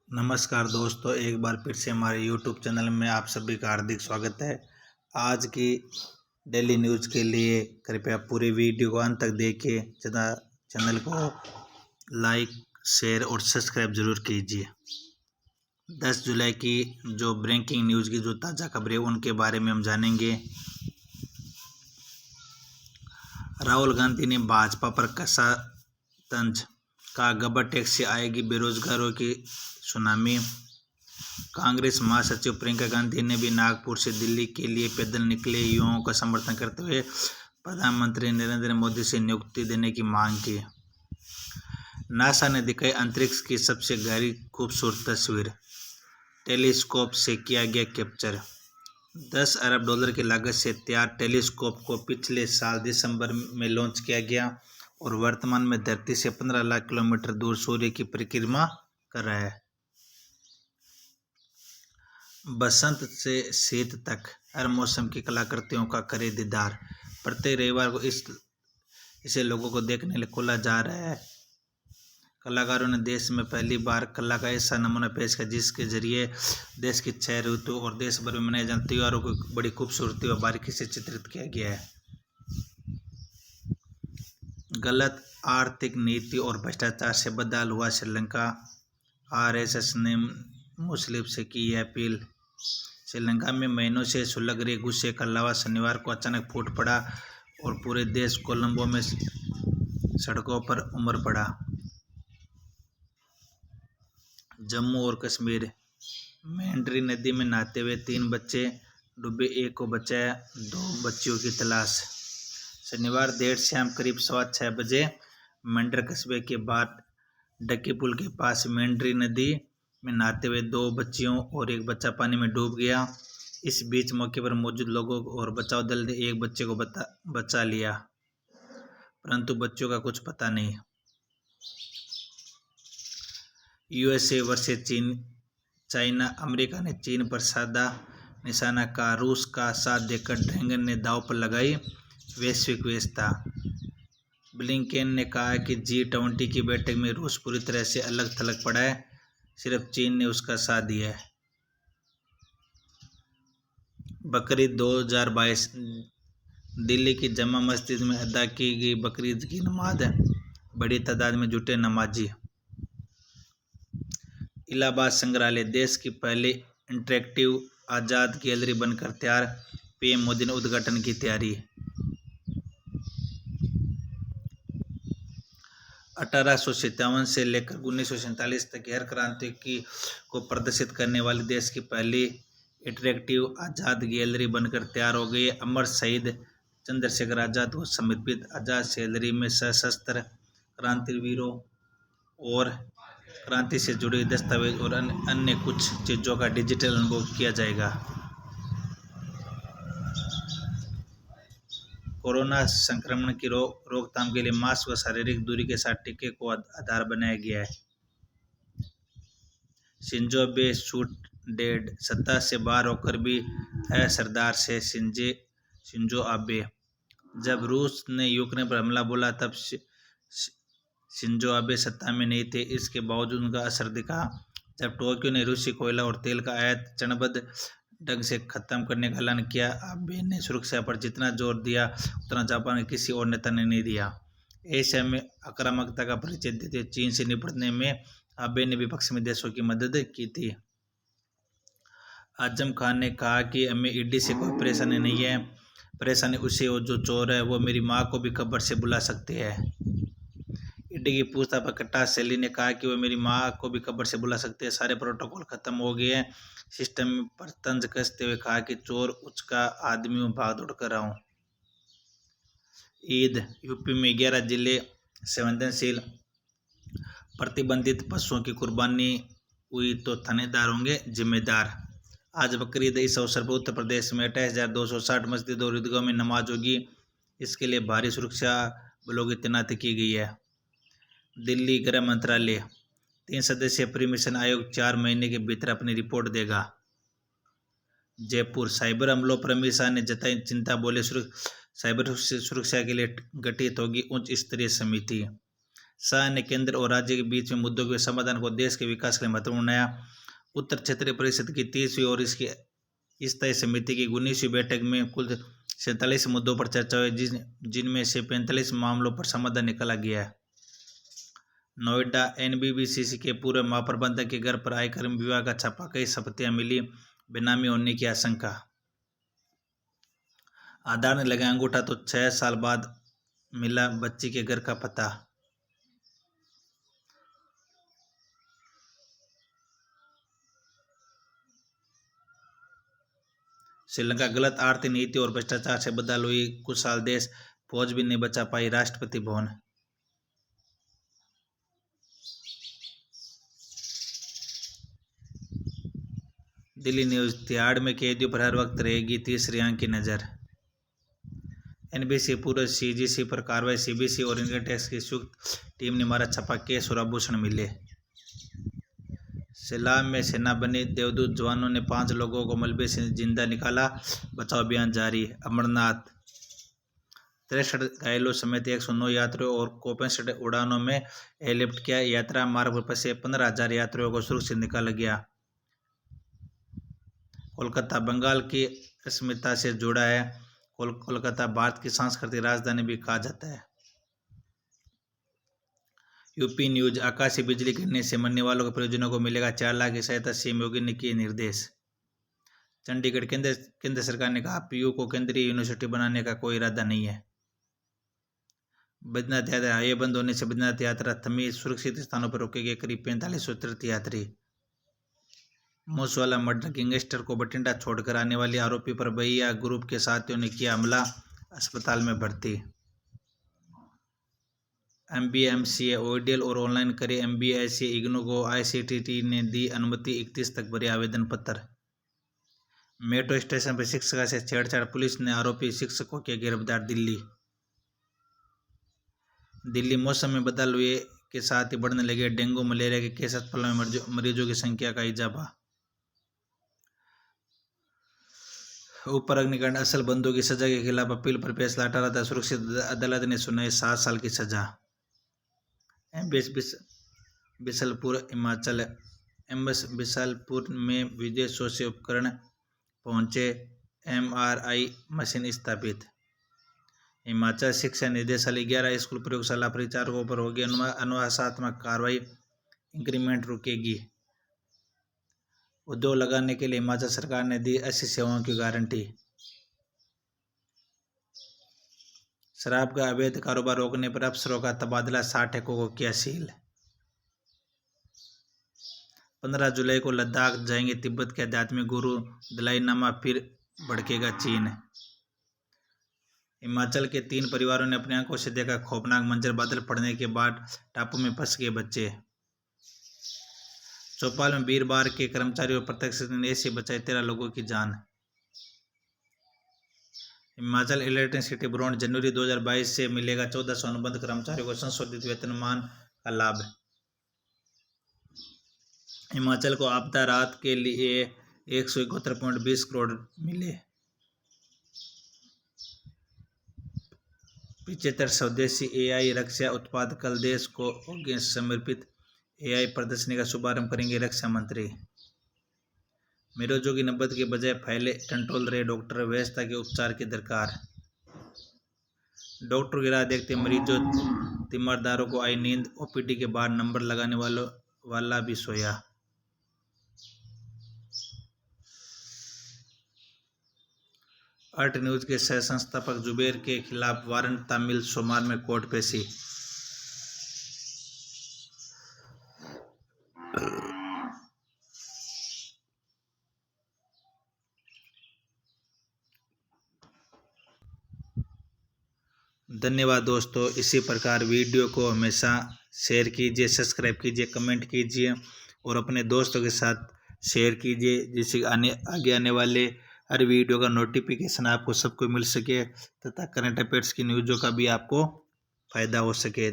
नमस्कार दोस्तों, एक बार फिर से हमारे YouTube चैनल में आप सभी का हार्दिक स्वागत है। आज की डेली न्यूज़ के लिए कृपया पूरी वीडियो को अंत तक देखिए। चैनल को लाइक, शेयर और सब्सक्राइब जरूर कीजिए। 10 जुलाई की जो ब्रेकिंग न्यूज़ की जो ताज़ा खबरें उनके बारे में हम जानेंगे। राहुल गांधी ने भाजपा पर कसा तंज, कहा गबर टैक्स से आएगी बेरोजगारों की सुनामी। कांग्रेस महासचिव प्रियंका गांधी ने भी नागपुर से दिल्ली के लिए पैदल निकले युवाओं का समर्थन करते हुए प्रधानमंत्री नरेंद्र मोदी से नियुक्ति देने की मांग की। नासा ने दिखाई अंतरिक्ष की सबसे गहरी खूबसूरत तस्वीर, टेलीस्कोप से किया गया कैप्चर। 10 अरब डॉलर की लागत से तैयार टेलीस्कोप को पिछले साल दिसंबर में लॉन्च किया गया और वर्तमान में धरती से 15 लाख किलोमीटर दूर सूर्य की परिक्रमा कर रहा है। बसंत से शीत तक हर मौसम की कलाकृतियों का करे दीदार। प्रत्येक रविवार को इसे लोगों को देखने के लिए खोला जा रहा है। कलाकारों ने देश में पहली बार कला का ऐसा नमूना पेश किया जिसके जरिए देश की 6 ऋतु और देश भर में मनाए जाने त्योहारों को बड़ी खूबसूरती और बारीकी से चित्रित किया गया है। गलत आर्थिक नीति और भ्रष्टाचार से बदहाल हुआ श्रीलंका, आरएसएस ने मुस्लिम से की यह अपील। श्रीलंका में महीनों से सुलग रहे गुस्से का लावा शनिवार को अचानक फूट पड़ा और पूरे देश कोलंबो में सड़कों पर उमड़ पड़ा। जम्मू और कश्मीर, मेंढरी नदी में नहाते हुए 3 बच्चे डूबे, 1 को बचाया, 2 बच्चियों की तलाश। शनिवार देर शाम करीब 6:15 बजे मेंढर कस्बे के बाद डक्की पुल के पास मेंढरी नदी में नहाते हुए 2 बच्चियों और 1 बच्चा पानी में डूब गया। इस बीच मौके पर मौजूद लोगों और बचाव दल ने 1 बच्चे को बचा लिया, परंतु बच्चों का कुछ पता नहीं। यूएसए वर्सेस चीन, चाइना, अमेरिका ने चीन पर साधा निशाना, का रूस का साथ देकर ड्रैगन ने दांव पर लगाई वैश्विक व्यवस्था। ब्लिंकेन ने कहा कि G20 की बैठक में रूस पूरी तरह से अलग थलग पड़ा है, सिर्फ चीन ने उसका साथ दिया है। बकरीद 2022, दिल्ली की जमा मस्जिद में अदा की गई बकरीद की नमाज, बड़ी तादाद में जुटे नमाजी। इलाहाबाद संग्रहालय, देश की पहली इंटरेक्टिव आज़ाद गैलरी बनकर तैयार, पीएम मोदी ने उद्घाटन की तैयारी। 1857 से लेकर 1947 तक की हर क्रांति को प्रदर्शित करने वाली देश की पहली इंटरेक्टिव आज़ाद गैलरी बनकर तैयार हो गई। अमर शहीद चंद्रशेखर आज़ाद को समर्पित आज़ाद गैलरी में सशस्त्र क्रांतिवीरों और क्रांति से जुड़े दस्तावेज और अन्य कुछ चीज़ों का डिजिटल अनुभव किया जाएगा। कोरोना संक्रमण की रोकथाम के लिए मास्क व शारीरिक दूरी के साथ टीके को आधार बनाया गया है। शिंजो आबे शूट डेड, सत्ता से बाहर होकर भी है सरदार से शिंजो आबे। जब रूस ने यूक्रेन पर हमला बोला तब शिंजो आबे सत्ता में नहीं थे, इसके बावजूद उनका असर दिखा। जब टोक्यो ने रूसी कोयला और तेल का आयात चरणबद्ध ढंग से खत्म करने का ऐलान किया, आबे ने सुरक्षा पर जितना जोर दिया उतना जापान के किसी और नेता ने नहीं दिया। एशिया में आक्रामकता का परिचय देते चीन से निपटने में आबे ने विपक्ष में देशों की मदद की थी। आजम खान ने कहा कि हमें ईडी से कोई परेशानी नहीं है, परेशानी उसे हो जो चोर है, वो मेरी माँ को भी कब्र से बुला सकते हैं। ईडी की पूछताछ पर कटास सैली ने कहा कि वो मेरी माँ को भी कब्र से बुला सकते हैं, सारे प्रोटोकॉल खत्म हो गए हैं। सिस्टम पर तंज कसते हुए कहा कि चोर उचका आदमी हूँ, भाग दौड़ कर रहा हूँ। ईद, यूपी में 11 जिले संवेदनशील, प्रतिबंधित पशुओं की कुर्बानी हुई तो थानेदार होंगे जिम्मेदार। आज बकरीद, इस अवसर पर उत्तर प्रदेश में 28,260 मस्जिद और ईदगाहों में नमाज होगी। इसके लिए भारी सुरक्षा बलों की तैनाती की गई है। दिल्ली गृह मंत्रालय, 3 सदस्यीय प्री-मिशन आयोग 4 महीने के भीतर अपनी रिपोर्ट देगा। जयपुर, साइबर हमलों पर अमित शाह ने जताई चिंता, बोले साइबर सुरक्षा के लिए गठित होगी उच्च स्तरीय समिति। शाह ने केंद्र और राज्य के बीच में मुद्दों के समाधान को देश के विकास के लिए महत्वपूर्ण बनाया। उत्तर क्षेत्रीय परिषद की 30वीं और इसकी स्थायी समिति की 19वीं बैठक में कुल 47 मुद्दों पर चर्चा हुई, जिनमें से 45 मामलों पर समाधान निकाला गया है। नोएडा एनबीबीसी के पूर्व महाप्रबंधक के घर पर आयकर विभाग का छापा, कई संपत्तियां मिली, बेनामी होने की आशंका। आधार ने लगाया अंगूठा तो 6 साल बाद मिला बच्ची के घर का पता। श्रीलंका गलत आर्थिक नीति और भ्रष्टाचार से बदहाल हुई, कुछ साल देश, फौज भी नहीं बचा पाई, राष्ट्रपति भवन। दिल्ली न्यूज, तिहाड़ में कैदियों पर हर वक्त रहेगी तीसरी आंख की नज़र। एनबीसी पूर्व सीजीसी पर कार्रवाई, सीबीसी और इनकम टैक्स की संयुक्त टीम ने मारा छापा, केस और आभूषण मिले। सैलाब में सेना बनी देवदूत, जवानों ने 5 लोगों को मलबे से जिंदा निकाला, बचाव अभियान जारी। अमरनाथ, 63 घायलों समेत 109 यात्रियों और कॉम्पेंसेट उड़ानों में एयरलिफ्ट किया। यात्रा मार्ग पर फंसे 15,000 यात्रियों को सुरक्षित निकाला गया। कोलकाता बंगाल की अस्मिता से जुड़ा है, कोलकाता भारत की सांस्कृतिक राजधानी भी कहा जाता है। यूपी न्यूज, आकाशीय बिजली गिरने से मरने वालों के परिजनों को मिलेगा 4 लाख की सहायता, सीएम योगी ने किए निर्देश। चंडीगढ़, केंद्र सरकार ने कहा पीयू को केंद्रीय यूनिवर्सिटी बनाने का कोई इरादा नहीं है। बद्रीनाथ यात्रा, हाईवे बंद होने से बद्रीनाथ यात्रा थमी, सुरक्षित स्थानों पर रोके गए करीब 4500 तीर्थयात्री। मूसवाला मर्डर, गैंगस्टर को बठिंडा छोड़कर आने वाले आरोपी पर भैया ग्रुप के साथियों ने किया हमला, अस्पताल में भर्ती। एमबीए एमसीए ओडीएल और ऑनलाइन करे एमबीए एमसीए, इग्नू को आईसीटीटी ने दी अनुमति, 31 तक भरे आवेदन पत्र। मेट्रो स्टेशन पर शिक्षिका से छेड़छाड़, पुलिस ने आरोपी शिक्षक को किया गिरफ्तार। दिल्ली मौसम में बदलाव हुए के साथ ही बढ़ने लगे डेंगू मलेरिया के केस, अस्पतालों में मरीजों की संख्या का इजाफा। ऊपर अग्निकांड, असल बंदों की सजा के खिलाफ अपील पर फैसला हटा था, सुरक्षित अदालत ने सुनाई 7 साल की सजा। एमबीएस बिसलपुर, हिमाचल, एमएस बिसलपुर में विदेशों से उपकरण पहुंचे, एमआरआई मशीन स्थापित। हिमाचल शिक्षा निदेशालय 11 स्कूल प्रयोगशाला परिचारकों पर होगी अनुशासनात्मक कार्रवाई, इंक्रीमेंट रुकेगी। उद्योग लगाने के लिए हिमाचल सरकार ने दी 80 सेवाओं की गारंटी। शराब का अवैध कारोबार रोकने पर अफसरों का तबादला, 60 ठेकों को किया सील। 15 जुलाई को लद्दाख जाएंगे तिब्बत के आध्यात्मिक गुरु दलाई लामा, फिर भड़केगा चीन। हिमाचल के 3 परिवारों ने अपनी आंखों से देखा खौफनाक मंजर, बादल पड़ने के बाद टापू में फंस गए बच्चे। चौपाल में वीरबार के कर्मचारियों और प्रत्यक्षदर्शी ने ऐसे बचाई 13 लोगों की जान। हिमाचल इलेक्ट्रिसिटी बोर्ड, जनवरी 2022 से मिलेगा 1400 अनुबंध कर्मचारियों को संशोधित वेतनमान का लाभ। हिमाचल को आपदा राहत के लिए 171.20 करोड़ मिले। 75 स्वदेशी एआई रक्षा उत्पाद कल देश को होंगे समर्पित। एआई प्रदर्शनी का शुभारंभ करेंगे रक्षा मंत्री। मरीजों की नब्बत के बजाय फैले कंट्रोल रहे डॉक्टर, व्यवस्था के उपचार की दरकार। डॉक्टर की राह देखते मरीजों, तीमारदारों को आई नींद, ओपीडी के बाद नंबर लगाने वाला भी सोया। अर्ट न्यूज के सह संस्थापक जुबेर के खिलाफ वारंट, तामिल सोमवार में कोर्ट पेशी। धन्यवाद दोस्तों, इसी प्रकार वीडियो को हमेशा शेयर कीजिए, सब्सक्राइब कीजिए, कमेंट कीजिए और अपने दोस्तों के साथ शेयर कीजिए, जिससे आगे आने वाले हर वीडियो का नोटिफिकेशन आपको सबको मिल सके तथा करंट अफेयर्स की न्यूज़ों का भी आपको फ़ायदा हो सके।